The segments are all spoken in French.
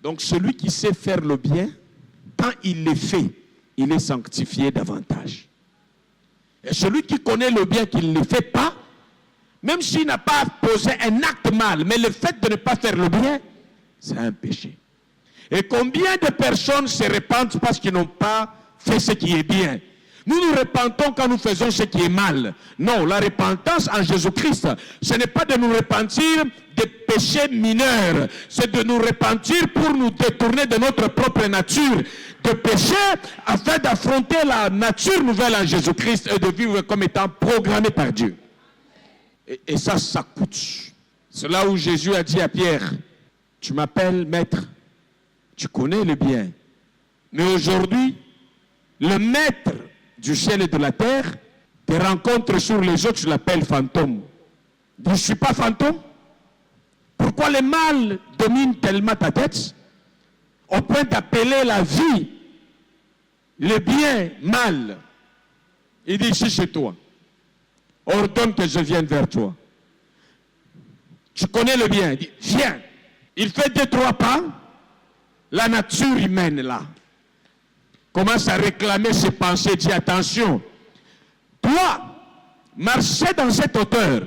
Donc celui qui sait faire le bien, quand il le fait, il est sanctifié davantage. Et celui qui connaît le bien, qu'il ne le fait pas, même s'il n'a pas posé un acte mal, mais le fait de ne pas faire le bien, c'est un péché. Et combien de personnes se repentent parce qu'ils n'ont pas fait ce qui est bien? Nous nous repentons quand nous faisons ce qui est mal. Non, la repentance en Jésus-Christ, ce n'est pas de nous repentir des péchés mineurs. C'est de nous repentir pour nous détourner de notre propre nature de péché afin d'affronter la nature nouvelle en Jésus-Christ et de vivre comme étant programmé par Dieu. Et ça, ça coûte. C'est là où Jésus a dit à Pierre, tu m'appelles maître, tu connais le bien. Mais aujourd'hui, le maître du ciel et de la terre te rencontre sur les autres, je l'appelle fantôme. Je ne suis pas fantôme. Pourquoi le mal domine tellement ta tête au point d'appeler la vie, le bien, mal? Il dit ici chez toi, ordonne que je vienne vers toi. Tu connais le bien, il dit viens. Il fait 2-3 pas, la nature humaine là commence à réclamer ses pensées, dit attention, toi, marcher dans cette hauteur,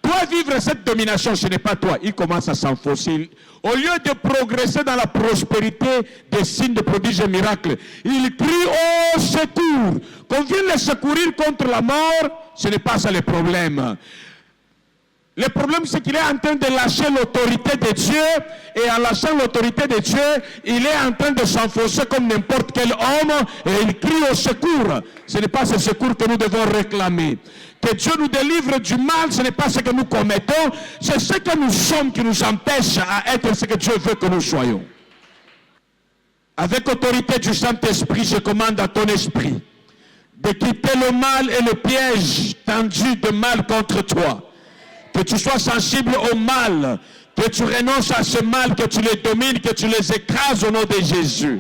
toi, vivre cette domination, ce n'est pas toi. Il commence à s'enfoncer. Au lieu de progresser dans la prospérité des signes de prodiges et miracles, il crie au secours. Qu'on vienne le secourir contre la mort, ce n'est pas ça le problème. Le problème, c'est qu'il est en train de lâcher l'autorité de Dieu, et en lâchant l'autorité de Dieu, il est en train de s'enfoncer comme n'importe quel homme, et il crie au secours. Ce n'est pas ce secours que nous devons réclamer. Que Dieu nous délivre du mal, ce n'est pas ce que nous commettons, c'est ce que nous sommes qui nous empêche à être ce que Dieu veut que nous soyons. Avec autorité du Saint-Esprit, je commande à ton esprit de quitter le mal et le piège tendu de mal contre toi. Que tu sois sensible au mal, que tu renonces à ce mal, que tu les domines, que tu les écrases au nom de Jésus.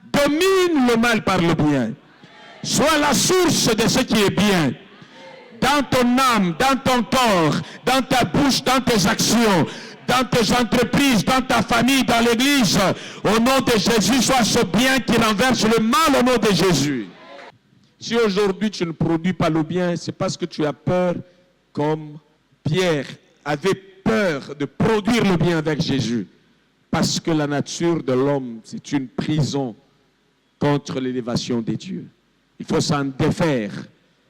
Domine le mal par le bien. Sois la source de ce qui est bien. Dans ton âme, dans ton corps, dans ta bouche, dans tes actions, dans tes entreprises, dans ta famille, dans l'église. Au nom de Jésus, sois ce bien qui renverse le mal au nom de Jésus. Si aujourd'hui tu ne produis pas le bien, c'est parce que tu as peur, comme Pierre avait peur de produire le bien avec Jésus. Parce que la nature de l'homme, c'est une prison contre l'élévation des dieux. Il faut s'en défaire.